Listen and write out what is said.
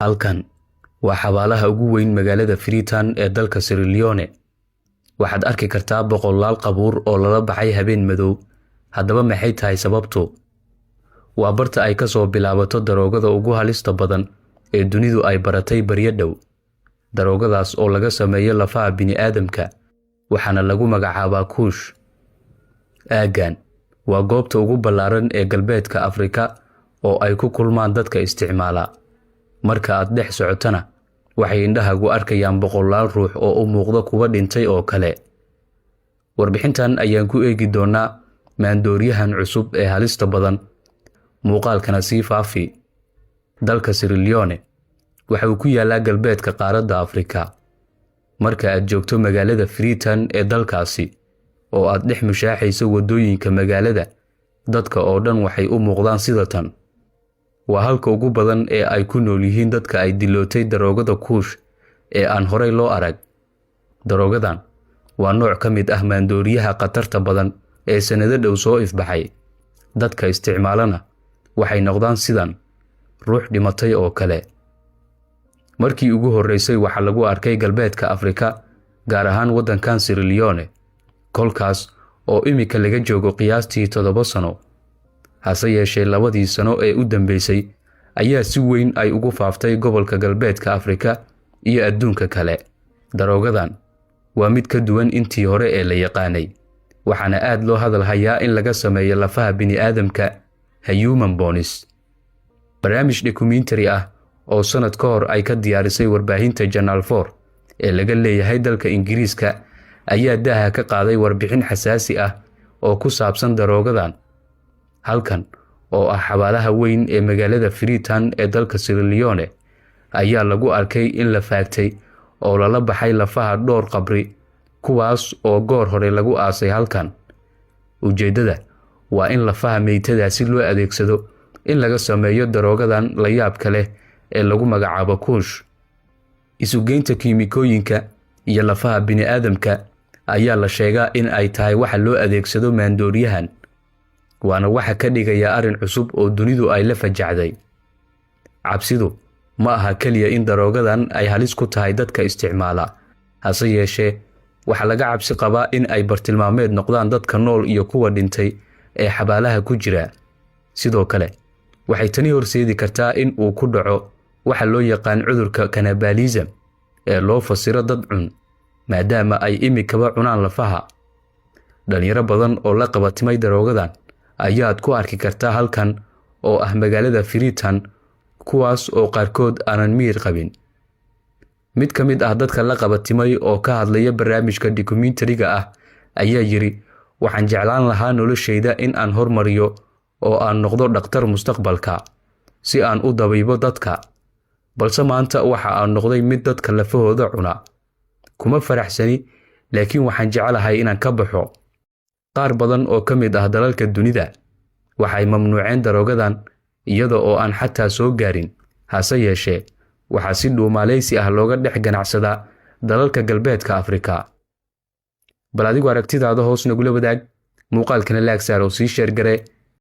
Halkan waa xabaalaha ugu weyn magaalada Freetown ee dalka Sierra Leone. Waxaad arki kartaa boqolaal qabuur oo lala baxay habeen madow. Haddaba maxay tahay sababtu? Waa barta ay ka soo bilaabato daroogada ugu halista badan ee dunidu ay baratay bariyo dhow. Daroogadaas oo laga sameeyo lafaha bini'aadamka waxaana lagu magacaabaa kuush. Aagan waa goobta ugu ballaaran ee galbeedka Afrika oo ay ku kulmaan dadka isticmaala. Marka aad dhex socotana waxay indhahagu arkayaan boqolaal ruux oo u muuqda kuwa dhintay oo kale. Warbixintan ayaan ku eegi doonaa maandooriyahan cusub ee halista badan. Muuqaalkana sii faafi. Dalka Sierra Leone waxa uu ku yaalaa galbeedka qaaradda Afrika. Marka aad joogto magaalada Freetown ee dalkaasi oo aad dhex mushaaxayso wadooyinka magaalada, dadka oo dhan waxay u muuqdaan sida tan. Waa halka ugu badan ee ay ku nool yihiin dadka ay dilootay daroogada kuush ee aan horey loo arag. Daroogadan waa nooc ka mid ah maandooriyaha khatarta badan ee sanado dhow soo ifbaxay. Dadka isticmaalana waxay noqdaan sidan ruux dhimatay oo kale. Markii ugu horreysay waxa lagu arkay galbeedka Afrika, gaar ahaan waddankan Sierra Leone, kolkaas oo imika laga joogo qiyaastii 7 sano. Hase yeeshee 2 sano ee u dambeysay ayaa si weyn ay ugu faaftay gobolka galbeedka Afrika iyo adduunka kale. Daroogadan waa mid ka duwan intii hore ee la yaqaanay, waxaana aad loo hadal hayaa in laga sameeyo lafaha bini'aadamka human bones. Barnaamij documentary ah oo sanad ka hor ay ka diyaarisay warbaahinta Channel 4 ee laga leeyahay dalka Ingiriiska ayaa daaha ka qaaday warbixin xasaasi ah oo ku saabsan daroogadan. Halkan oo ah xabaalaha weyn ee magaalada Freetown ee dalka Sierra Leone ayaa lagu arkay in la faagtay oo lala baxay lafaha dhowr qabri, kuwaas oo goor hore lagu aasay halkan. Ujeedada waa in lafaha meydadaasi loo adeegsado in laga sameeyo daroogadan la yaabka leh ee lagu magacaabo kuush. Isugeynta kiimikooyinka iyo lafaha bini'aadamka ayaa la sheegaa in ay tahay waxa loo adeegsado maandooriyahan. Waana waxa ka dhigaya arrin cusub oo dunidu ay la fajacday. Cabsidu ma aha kaliya in daroogadan ay halis ku tahay dadka isticmaala, hase yeeshee waxa laga cabsi qabaa in ay bartilmaameed noqdaan dadka nool iyo kuwa dhintay ee xabaalaha ku jira. Sidoo kale waxay tani horseedi kartaa in uu ku dhaco waxa loo yaqaan cudurka cannibalism ee loo fasiro dad cun, maadaama ay imikaba cunaan lafaha. Dhalinyaro badan oo la qabatimay daroogadan ayaad ku arki kartaa halkan oo ah magaalada Freetown, kuwaas oo qaarkood aanan miyir qabin. Mid ka mid ah dadka la qabatimay oo ka hadlaya barnaamijka documentary-ga ah ayaa yiri, waxaan jeclaan lahaa noloshayda in aan hormariyo oo aan noqdo dhakhtar mustaqbalka si aan u dabiibo dadka, balse maanta waxa aan noqday mid dadka lafahooda cuna. Kuma faraxsani, laakiin waxaan jecelahay inaan ka baxo. Qaar badan oo ka mid ah dalalka dunida waxay mamnuuceen daroogadan iyada oo aan xataa soo gaarin. Hase yeeshee waxaa si dhuumaaleysi ah looga dhex ganacsadaa dalalka galbeedka Afrika. Bal adigu aragtidaada hoos nagula wadaag, muuqaalkana laag saar oo sii sheer gare.